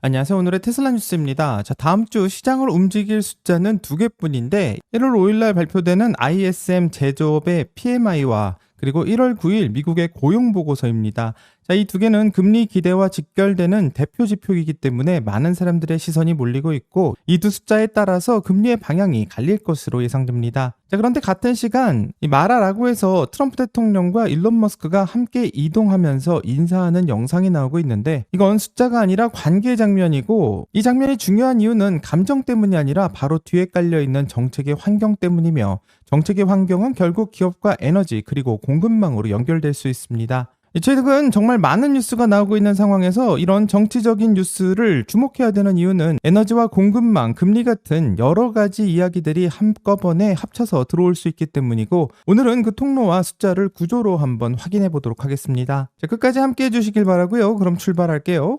안녕하세요. 오늘의 테슬라 뉴스입니다. 자, 다음 주 시장을 움직일 숫자는 두 개뿐인데 1월 5일 날 발표되는 ISM 제조업의 PMI와 그리고 1월 9일 미국의 고용 보고서입니다. 자, 이 두 개는 금리 기대와 직결되는 대표 지표이기 때문에 많은 사람들의 시선이 몰리고 있고 이 두 숫자에 따라서 금리의 방향이 갈릴 것으로 예상됩니다. 자, 그런데 같은 시간 이 마라라고에서 트럼프 대통령과 일론 머스크가 함께 이동하면서 인사하는 영상이 나오고 있는데 이건 숫자가 아니라 관계 장면이고 이 장면이 중요한 이유는 감정 때문이 아니라 바로 뒤에 깔려있는 정책의 환경 때문이며 정책의 환경은 결국 기업과 에너지 그리고 공급망으로 연결될 수 있습니다. 최근 정말 많은 뉴스가 나오고 있는 상황에서 이런 정치적인 뉴스를 주목해야 되는 이유는 에너지와 공급망, 금리 같은 여러 가지 이야기들이 한꺼번에 합쳐서 들어올 수 있기 때문이고 오늘은 그 통로와 숫자를 구조로 한번 확인해 보도록 하겠습니다. 자, 끝까지 함께 해주시길 바라고요. 그럼 출발할게요.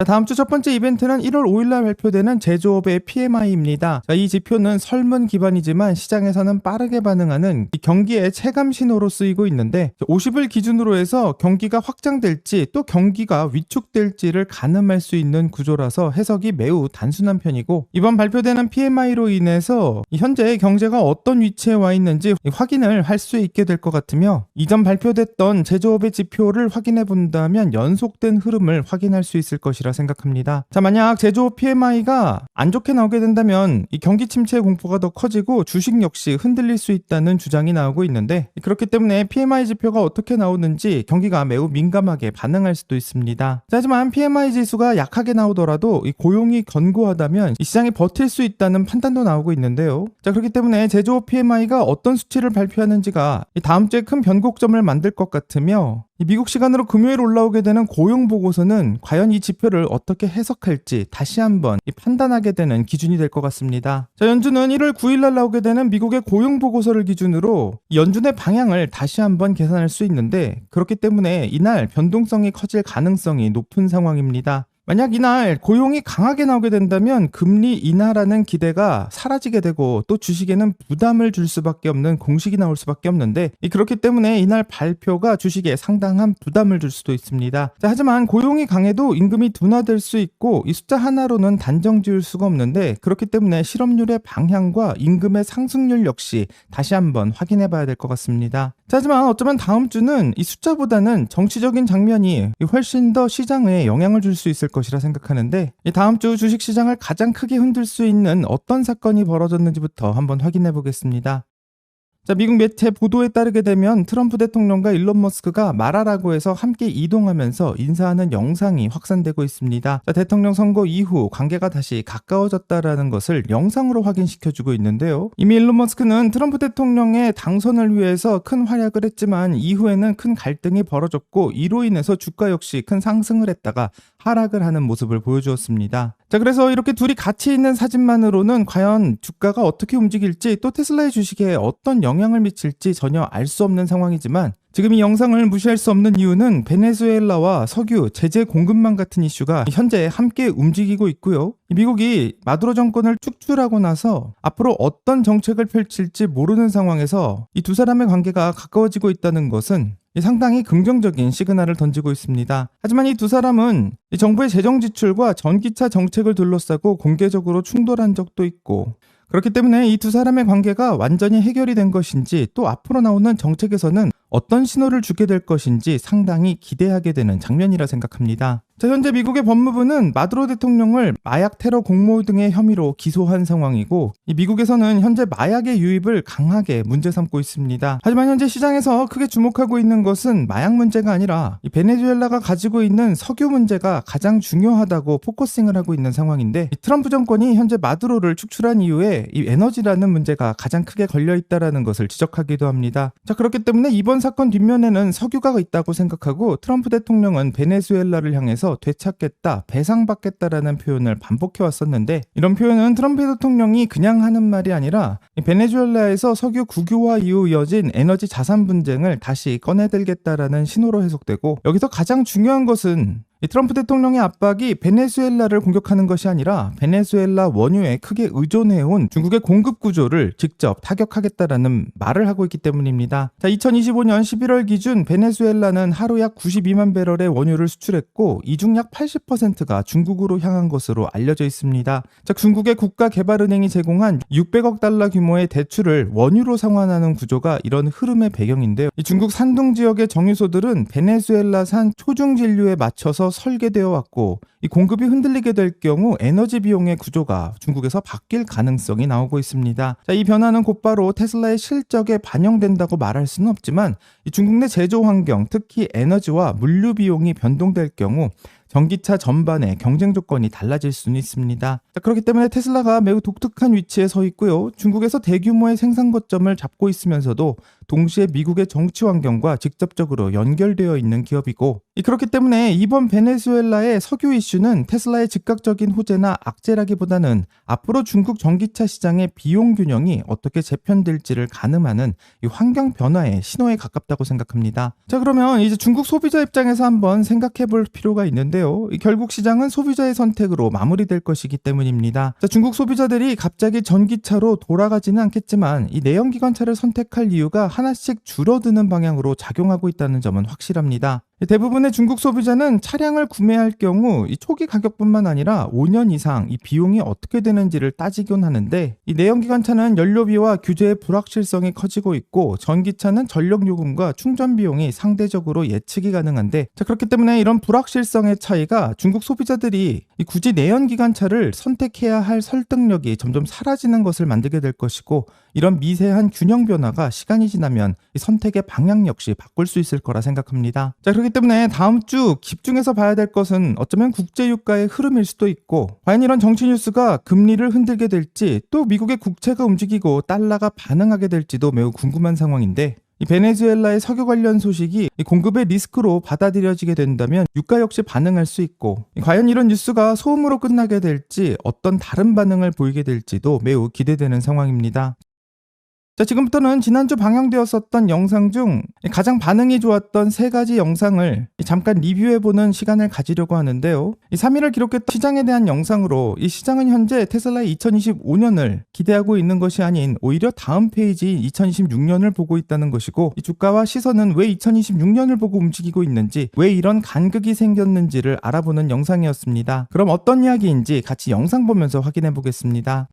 다음 주 첫 번째 이벤트는 1월 5일 날 발표되는 제조업의 PMI입니다. 이 지표는 설문 기반이지만 시장에서는 빠르게 반응하는 경기의 체감 신호로 쓰이고 있는데 50을 기준으로 해서 경기가 확장될지 또 경기가 위축될지를 가늠할 수 있는 구조라서 해석이 매우 단순한 편이고 이번 발표되는 PMI로 인해서 현재 경제가 어떤 위치에 와 있는지 확인을 할 수 있게 될 것 같으며 이전 발표됐던 제조업의 지표를 확인해 본다면 연속된 흐름을 확인할 수 있을 것이라 생각합니다. 자, 만약 제조업 PMI가 안 좋게 나오게 된다면 이 경기 침체 공포가 더 커지고 주식 역시 흔들릴 수 있다는 주장이 나오고 있는데 그렇기 때문에 PMI 지표가 어떻게 나오는지 경기가 매우 민감하게 반응할 수도 있습니다. 자, 하지만 PMI 지수가 약하게 나오더라도 이 고용이 견고하다면 이 시장이 버틸 수 있다는 판단도 나오고 있는데요. 자, 그렇기 때문에 제조업 PMI가 어떤 수치를 발표하는지가 이 다음 주에 큰 변곡점을 만들 것 같으며 미국 시간으로 금요일 올라오게 되는 고용 보고서는 과연 이 지표를 어떻게 해석할지 다시 한번 판단하게 되는 기준이 될 것 같습니다. 자, 연준은 1월 9일 날 나오게 되는 미국의 고용 보고서를 기준으로 연준의 방향을 다시 한번 계산할 수 있는데 그렇기 때문에 이날 변동성이 커질 가능성이 높은 상황입니다. 만약 이날 고용이 강하게 나오게 된다면 금리 인하라는 기대가 사라지게 되고 또 주식에는 부담을 줄 수밖에 없는 공식이 나올 수밖에 없는데 그렇기 때문에 이날 발표가 주식에 상당한 부담을 줄 수도 있습니다. 자, 하지만 고용이 강해도 임금이 둔화될 수 있고 이 숫자 하나로는 단정 지을 수가 없는데 그렇기 때문에 실업률의 방향과 임금의 상승률 역시 다시 한번 확인해 봐야 될 것 같습니다. 자, 하지만 어쩌면 다음 주는 이 숫자보다는 정치적인 장면이 훨씬 더 시장에 영향을 줄 수 있을 것이라 생각하는데 다음 주 주식시장을 가장 크게 흔들 수 있는 어떤 사건이 벌어졌는지부터 한번 확인해 보겠습니다. 자, 미국 매체 보도에 따르게 되면 트럼프 대통령과 일론 머스크가 마라라고에서 함께 이동하면서 인사하는 영상이 확산되고 있습니다. 자, 대통령 선거 이후 관계가 다시 가까워졌다라는 것을 영상으로 확인시켜주고 있는데요. 이미 일론 머스크는 트럼프 대통령의 당선을 위해서 큰 활약을 했지만 이후에는 큰 갈등이 벌어졌고 이로 인해서 주가 역시 큰 상승을 했다가 하락을 하는 모습을 보여주었습니다. 자, 그래서 이렇게 둘이 같이 있는 사진만으로는 과연 주가가 어떻게 움직일지 또 테슬라의 주식에 어떤 영향을 미칠지 전혀 알 수 없는 상황이지만 지금 이 영상을 무시할 수 없는 이유는 베네수엘라와 석유, 제재 공급망 같은 이슈가 현재 함께 움직이고 있고요. 미국이 마두로 정권을 축출하고 나서 앞으로 어떤 정책을 펼칠지 모르는 상황에서 이 두 사람의 관계가 가까워지고 있다는 것은 상당히 긍정적인 시그널을 던지고 있습니다. 하지만 이 두 사람은 정부의 재정 지출과 전기차 정책을 둘러싸고 공개적으로 충돌한 적도 있고 그렇기 때문에 이 두 사람의 관계가 완전히 해결이 된 것인지 또 앞으로 나오는 정책에서는 어떤 신호를 주게 될 것인지 상당히 기대하게 되는 장면이라 생각합니다. 자, 현재 미국의 법무부는 마두로 대통령을 마약 테러 공모 등의 혐의로 기소한 상황이고 이 미국에서는 현재 마약의 유입을 강하게 문제 삼고 있습니다. 하지만 현재 시장에서 크게 주목하고 있는 것은 마약 문제가 아니라 이 베네수엘라가 가지고 있는 석유 문제가 가장 중요하다고 포커싱을 하고 있는 상황인데 이 트럼프 정권이 현재 마두로를 축출한 이후에 이 에너지라는 문제가 가장 크게 걸려 있다라는 것을 지적하기도 합니다. 자, 그렇기 때문에 이번 사건 뒷면에는 석유가 있다고 생각하고 트럼프 대통령은 베네수엘라를 향해서 되찾겠다, 배상받겠다라는 표현을 반복해 왔었는데 이런 표현은 트럼프 대통령이 그냥 하는 말이 아니라 베네수엘라에서 석유 국유화 이후 이어진 에너지 자산 분쟁을 다시 꺼내들겠다라는 신호로 해석되고 여기서 가장 중요한 것은 이 트럼프 대통령의 압박이 베네수엘라를 공격하는 것이 아니라 베네수엘라 원유에 크게 의존해온 중국의 공급 구조를 직접 타격하겠다라는 말을 하고 있기 때문입니다. 자, 2025년 11월 기준 베네수엘라는 하루 약 92만 배럴의 원유를 수출했고 이 중 약 80%가 중국으로 향한 것으로 알려져 있습니다. 자, 중국의 국가개발은행이 제공한 600억 달러 규모의 대출을 원유로 상환하는 구조가 이런 흐름의 배경인데요. 이 중국 산둥 지역의 정유소들은 베네수엘라산 초중진류에 맞춰서 설계되어 왔고 이 공급이 흔들리게 될 경우 에너지 비용의 구조가 중국에서 바뀔 가능성이 나오고 있습니다. 자, 이 변화는 곧바로 테슬라의 실적에 반영된다고 말할 수는 없지만 이 중국 내 제조 환경, 특히 에너지와 물류 비용이 변동될 경우 전기차 전반의 경쟁 조건이 달라질 수는 있습니다. 자, 그렇기 때문에 테슬라가 매우 독특한 위치에 서 있고요. 중국에서 대규모의 생산 거점을 잡고 있으면서도 동시에 미국의 정치 환경과 직접적으로 연결되어 있는 기업이고 그렇기 때문에 이번 베네수엘라의 석유 이슈는 테슬라의 즉각적인 호재나 악재라기보다는 앞으로 중국 전기차 시장의 비용 균형이 어떻게 재편될지를 가늠하는 이 환경 변화의 신호에 가깝다고 생각합니다. 자, 그러면 이제 중국 소비자 입장에서 한번 생각해 볼 필요가 있는데요. 결국 시장은 소비자의 선택으로 마무리될 것이기 때문입니다. 자, 중국 소비자들이 갑자기 전기차로 돌아가지는 않겠지만 이 내연기관차를 선택할 이유가 하나씩 줄어드는 방향으로 작용하고 있다는 점은 확실합니다. 대부분의 중국 소비자는 차량을 구매할 경우 이 초기 가격뿐만 아니라 5년 이상 이 비용이 어떻게 되는지를 따지곤 하는데 이 내연기관차는 연료비와 규제의 불확실성이 커지고 있고 전기차는 전력요금과 충전 비용이 상대적으로 예측이 가능한데 자, 그렇기 때문에 이런 불확실성의 차이가 중국 소비자들이 굳이 내연기관차를 선택해야 할 설득력이 점점 사라지는 것을 만들게 될 것이고 이런 미세한 균형 변화가 시간이 지나면 이 선택의 방향 역시 바꿀 수 있을 거라 생각합니다. 자, 그렇기 때문에 다음 주 집중해서 봐야 될 것은 어쩌면 국제유가의 흐름일 수도 있고 과연 이런 정치 뉴스가 금리를 흔들게 될지 또 미국의 국채가 움직이고 달러가 반응하게 될지도 매우 궁금한 상황인데 이 베네수엘라의 석유 관련 소식이 공급의 리스크로 받아들여지게 된다면 유가 역시 반응할 수 있고 과연 이런 뉴스가 소음으로 끝나게 될지 어떤 다른 반응을 보이게 될지도 매우 기대되는 상황입니다. 자, 지금부터는 지난주 방영되었었던 영상 중 가장 반응이 좋았던 3가지 영상을 잠깐 리뷰해보는 시간을 가지려고 하는데요. 3위를 기록했던 시장에 대한 영상으로 이 시장은 현재 테슬라의 2025년을 기대하고 있는 것이 아닌 오히려 다음 페이지인 2026년을 보고 있다는 것이고 이 주가와 시선은 왜 2026년을 보고 움직이고 있는지 왜 이런 간극이 생겼는지를 알아보는 영상이었습니다. 그럼 어떤 이야기인지 같이 영상 보면서 확인해 보겠습니다.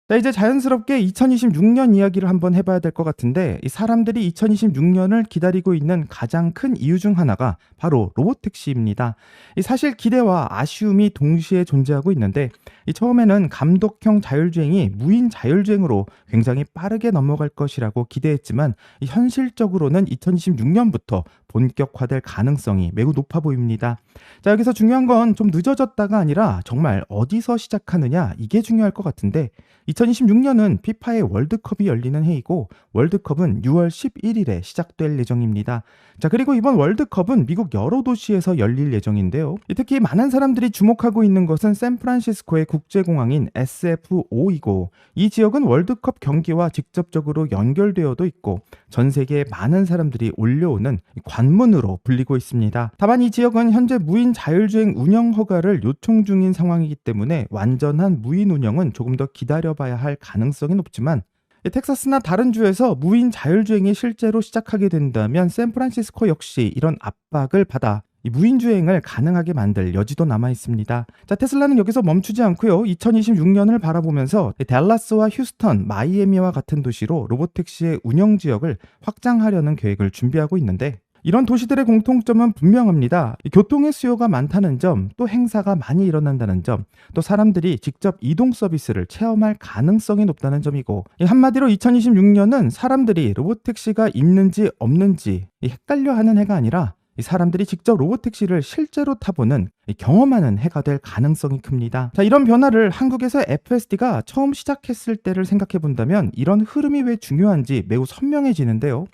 자, 이제 자연스럽게 2026년 이야기를 한번 해봐야 될 것 같은데 이 사람들이 2026년을 기다리고 있는 가장 큰 이유 중 하나가 바로 로봇택시입니다. 이 사실 기대와 아쉬움이 동시에 존재하고 있는데 이 처음에는 감독형 자율주행이 무인 자율주행으로 굉장히 빠르게 넘어갈 것이라고 기대했지만 이 현실적으로는 2026년부터 본격화될 가능성이 매우 높아 보입니다. 자, 여기서 중요한 건 좀 늦어졌다가 아니라 정말 어디서 시작하느냐 이게 중요할 것 같은데 2026년은 피파의 월드컵이 열리는 해이고 월드컵은 6월 11일에 시작될 예정입니다. 자, 그리고 이번 월드컵은 미국 여러 도시에서 열릴 예정인데요. 특히 많은 사람들이 주목하고 있는 것은 샌프란시스코의 국제공항인 SF5이고 이 지역은 월드컵 경기와 직접적으로 연결되어도 있고 전 세계에 많은 사람들이 올려오는 관문으로 불리고 있습니다. 다만 이 지역은 현재 무인 자율주행 운영 허가를 요청 중인 상황이기 때문에 완전한 무인 운영은 조금 더 기다려봐야 할 가능성이 높지만 텍사스나 다른 주에서 무인 자율주행이 실제로 시작하게 된다면 샌프란시스코 역시 이런 압박을 받아 이 무인주행을 가능하게 만들 여지도 남아 있습니다. 자, 테슬라는 여기서 멈추지 않고요. 2026년을 바라보면서 댈러스와 휴스턴, 마이애미와 같은 도시로 로봇택시의 운영 지역을 확장하려는 계획을 준비하고 있는데 이런 도시들의 공통점은 분명합니다. 교통의 수요가 많다는 점, 또 행사가 많이 일어난다는 점, 또 사람들이 직접 이동 서비스를 체험할 가능성이 높다는 점이고 한마디로 2026년은 사람들이 로봇택시가 있는지 없는지 헷갈려하는 해가 아니라 이 사람들이 직접 로봇택시를 실제로 타보는 경험하는 해가 될 가능성이 큽니다. 자, 이런 변화를 한국에서 FSD가 처음 시작했을 때를 생각해 본다면 이런 흐름이 왜 중요한지 매우 선명해지는데요.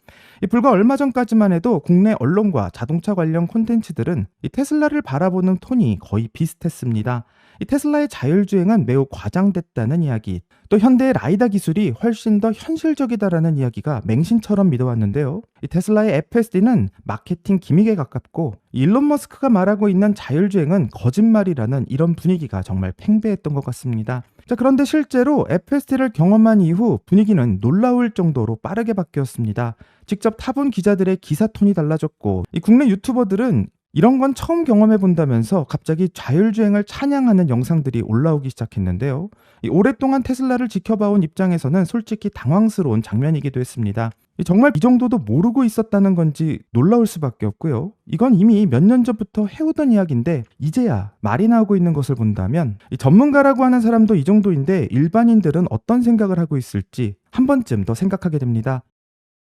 불과 얼마 전까지만 해도 국내 언론과 자동차 관련 콘텐츠들은 이 테슬라를 바라보는 톤이 거의 비슷했습니다. 이 테슬라의 자율주행은 매우 과장됐다는 이야기, 또 현대의 라이다 기술이 훨씬 더 현실적이다라는 이야기가 맹신처럼 믿어왔는데요. 이 테슬라의 FSD는 마케팅 기믹에 가깝고 일론 머스크가 말하고 있는 자율주행은 거짓말이라는 이런 분위기가 정말 팽배했던 것 같습니다. 자, 그런데 실제로 FSD를 경험한 이후 분위기는 놀라울 정도로 빠르게 바뀌었습니다. 직접 타본 기자들의 기사 톤이 달라졌고, 이 국내 유튜버들은 이런 건 처음 경험해 본다면서 갑자기 자율주행을 찬양하는 영상들이 올라오기 시작했는데요. 오랫동안 테슬라를 지켜봐온 입장에서는 솔직히 당황스러운 장면이기도 했습니다. 정말 이 정도도 모르고 있었다는 건지 놀라울 수밖에 없고요. 이건 이미 몇 년 전부터 해오던 이야기인데 이제야 말이 나오고 있는 것을 본다면, 전문가라고 하는 사람도 이 정도인데 일반인들은 어떤 생각을 하고 있을지 한 번쯤 더 생각하게 됩니다.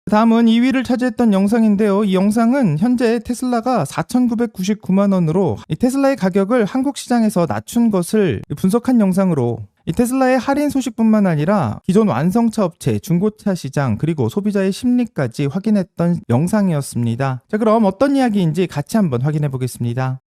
다음은 2위를 차지했던 영상인데요. 이 영상은 현재 테슬라가 4,999만 원으로 이 테슬라의 가격을 한국 시장에서 낮춘 것을 분석한 영상으로, 이 테슬라의 할인 소식뿐만 아니라 기존 완성차 업체, 중고차 시장, 그리고 소비자의 심리까지 확인했던 영상이었습니다. 자, 그럼 어떤 이야기인지 같이 한번 확인해 보겠습니다.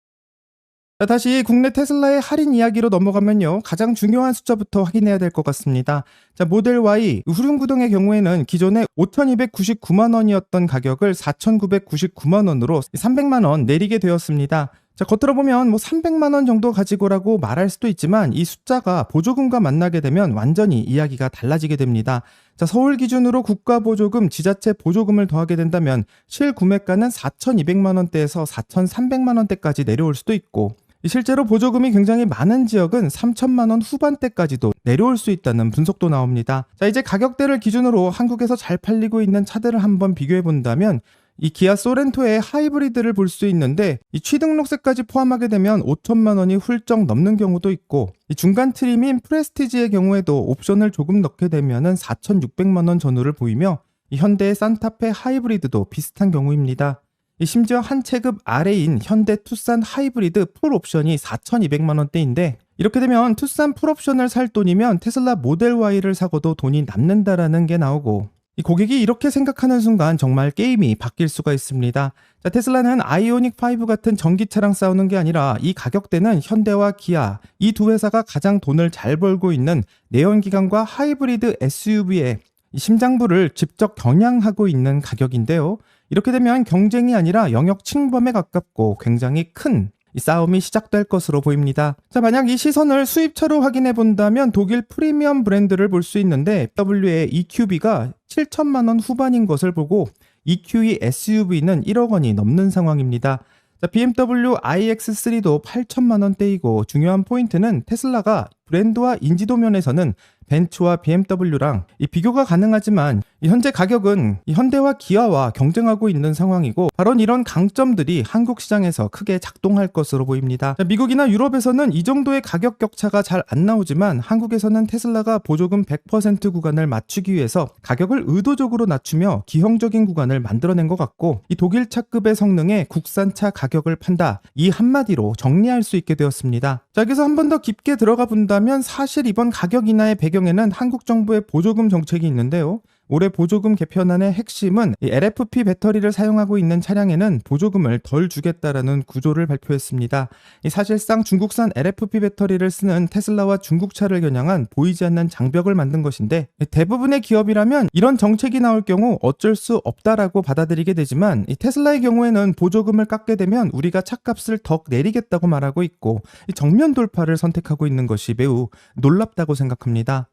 자, 다시 국내 테슬라의 할인 이야기로 넘어가면요, 가장 중요한 숫자부터 확인해야 될 것 같습니다. 자, 모델 Y 후륜구동의 경우에는 기존에 5,299만 원이었던 가격을 4,999만 원으로 300만 원 내리게 되었습니다. 자, 겉으로 보면 300만 원 정도 가지고라고 말할 수도 있지만 이 숫자가 보조금과 만나게 되면 완전히 이야기가 달라지게 됩니다. 자, 서울 기준으로 국가보조금, 지자체 보조금을 더하게 된다면 실구매가는 4,200만 원대에서 4,300만 원대까지 내려올 수도 있고, 실제로 보조금이 굉장히 많은 지역은 3천만 원 후반대까지도 내려올 수 있다는 분석도 나옵니다. 자, 이제 가격대를 기준으로 한국에서 잘 팔리고 있는 차들을 한번 비교해 본다면 이 기아 소렌토의 하이브리드를 볼 수 있는데, 이 취등록세까지 포함하게 되면 5천만 원이 훌쩍 넘는 경우도 있고, 이 중간 트림인 프레스티지의 경우에도 옵션을 조금 넣게 되면은 4,600만 원 전후를 보이며, 이 현대의 산타페 하이브리드도 비슷한 경우입니다. 심지어 한 체급 아래인 현대 투싼 하이브리드 풀 옵션이 4,200만 원대인데, 이렇게 되면 투싼 풀 옵션을 살 돈이면 테슬라 모델 Y를 사고도 돈이 남는다라는 게 나오고, 이 고객이 이렇게 생각하는 순간 정말 게임이 바뀔 수가 있습니다. 자, 테슬라는 아이오닉 5 같은 전기차랑 싸우는 게 아니라 이 가격대는 현대와 기아, 이 두 회사가 가장 돈을 잘 벌고 있는 내연기관과 하이브리드 SUV의 심장부를 직접 겨냥하고 있는 가격인데요. 이렇게 되면 경쟁이 아니라 영역 침범에 가깝고 굉장히 큰 이 싸움이 시작될 것으로 보입니다. 자, 만약 이 시선을 수입차로 확인해 본다면 독일 프리미엄 브랜드를 볼 수 있는데, BMW의 EQB가 7천만 원 후반인 것을 보고 EQE SUV는 1억 원이 넘는 상황입니다. 자, BMW iX3도 8천만 원대이고, 중요한 포인트는 테슬라가 브랜드와 인지도 면에서는 벤츠와 BMW랑 이 비교가 가능하지만 이 현재 가격은 이 현대와 기아와 경쟁하고 있는 상황이고, 바로 이런 강점들이 한국 시장에서 크게 작동할 것으로 보입니다. 자, 미국이나 유럽에서는 이 정도의 가격 격차가 잘 안 나오지만 한국에서는 테슬라가 보조금 100% 구간을 맞추기 위해서 가격을 의도적으로 낮추며 기형적인 구간을 만들어낸 것 같고, 이 독일차급의 성능에 국산차 가격을 판다, 이 한마디로 정리할 수 있게 되었습니다. 자, 여기서 한 번 더 깊게 들어가 본다면 사실 이번 가격 인하의 배경에는 한국 정부의 보조금 정책이 있는데요. 올해 보조금 개편안의 핵심은 이 LFP 배터리를 사용하고 있는 차량에는 보조금을 덜 주겠다라는 구조를 발표했습니다. 사실상 중국산 LFP 배터리를 쓰는 테슬라와 중국차를 겨냥한 보이지 않는 장벽을 만든 것인데, 대부분의 기업이라면 이런 정책이 나올 경우 어쩔 수 없다라고 받아들이게 되지만, 이 테슬라의 경우에는 보조금을 깎게 되면 우리가 차값을 더 내리겠다고 말하고 있고, 정면 돌파를 선택하고 있는 것이 매우 놀랍다고 생각합니다.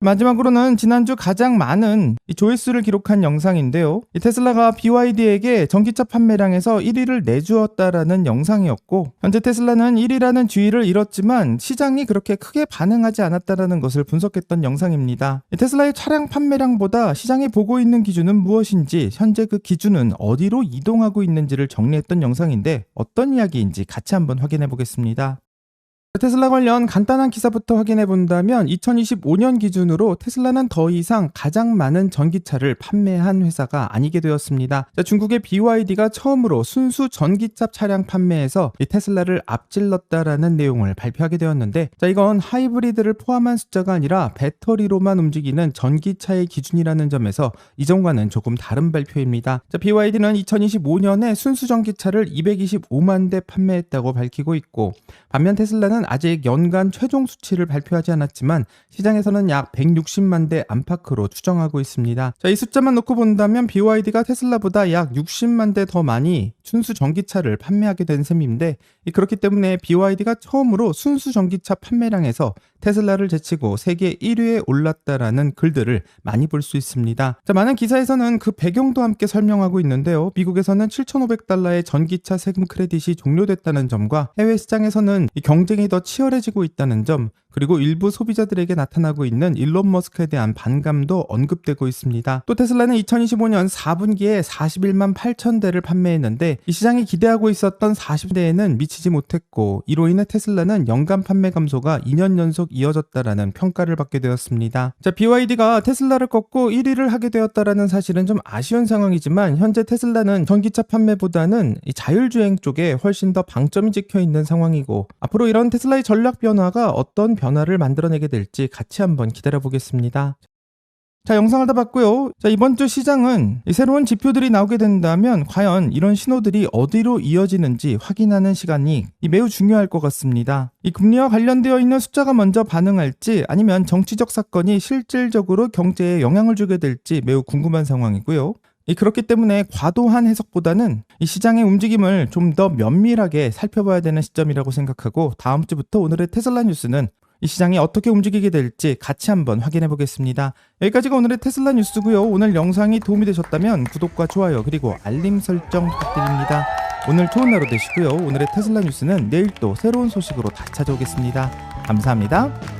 마지막으로는 지난주 가장 많은 조회수를 기록한 영상인데요. 테슬라가 BYD에게 전기차 판매량에서 1위를 내주었다라는 영상이었고, 현재 테슬라는 1위라는 지위를 잃었지만 시장이 그렇게 크게 반응하지 않았다라는 것을 분석했던 영상입니다. 테슬라의 차량 판매량보다 시장이 보고 있는 기준은 무엇인지, 현재 그 기준은 어디로 이동하고 있는지를 정리했던 영상인데, 어떤 이야기인지 같이 한번 확인해 보겠습니다. 테슬라 관련 간단한 기사부터 확인해 본다면 2025년 기준으로 테슬라는 더 이상 가장 많은 전기차를 판매한 회사가 아니게 되었습니다. 중국의 BYD가 처음으로 순수 전기차 차량 판매에서 이 테슬라를 앞질렀다라는 내용을 발표하게 되었는데, 이건 하이브리드를 포함한 숫자가 아니라 배터리로만 움직이는 전기차의 기준이라는 점에서 이전과는 조금 다른 발표입니다. BYD는 2025년에 순수 전기차를 225만 대 판매했다고 밝히고 있고, 반면 테슬라는 테슬라는 아직 연간 최종 수치를 발표하지 않았지만 시장에서는 약 160만 대 안팎으로 추정하고 있습니다. 자, 이 숫자만 놓고 본다면 BYD가 테슬라보다 약 60만 대 더 많이 순수 전기차를 판매하게 된 셈인데, 그렇기 때문에 BYD가 처음으로 순수 전기차 판매량에서 테슬라를 제치고 세계 1위에 올랐다라는 글들을 많이 볼 수 있습니다. 자, 많은 기사에서는 그 배경도 함께 설명하고 있는데요. 미국에서는 $7,500의 전기차 세금 크레딧이 종료됐다는 점과 해외 시장에서는 이 경쟁이 더 치열해지고 있다는 점, 그리고 일부 소비자들에게 나타나고 있는 일론 머스크에 대한 반감도 언급되고 있습니다. 또 테슬라는 2025년 4분기에 41만 8천 대를 판매했는데 이 시장이 기대하고 있었던 40대에는 미치지 못했고, 이로 인해 테슬라는 연간 판매 감소가 2년 연속 이어졌다라는 평가를 받게 되었습니다. 자, BYD가 테슬라를 꺾고 1위를 하게 되었다라는 사실은 좀 아쉬운 상황이지만, 현재 테슬라는 전기차 판매보다는 이 자율주행 쪽에 훨씬 더 방점이 찍혀 있는 상황이고, 앞으로 이런 테슬라의 전략 변화가 어떤 변화를 만들어내게 될지 같이 한번 기다려 보겠습니다. 자, 영상을 다 봤고요. 자, 이번 주 시장은 이 새로운 지표들이 나오게 된다면 과연 이런 신호들이 어디로 이어지는지 확인하는 시간이 매우 중요할 것 같습니다. 이 금리와 관련되어 있는 숫자가 먼저 반응할지, 아니면 정치적 사건이 실질적으로 경제에 영향을 주게 될지 매우 궁금한 상황이고요. 그렇기 때문에 과도한 해석보다는 이 시장의 움직임을 좀 더 면밀하게 살펴봐야 되는 시점이라고 생각하고, 다음 주부터 오늘의 테슬라 뉴스는 이 시장이 어떻게 움직이게 될지 같이 한번 확인해 보겠습니다. 여기까지가 오늘의 테슬라 뉴스고요. 오늘 영상이 도움이 되셨다면 구독과 좋아요 그리고 알림 설정 부탁드립니다. 오늘 좋은 하루 되시고요. 오늘의 테슬라 뉴스는 내일 또 새로운 소식으로 다시 찾아오겠습니다. 감사합니다.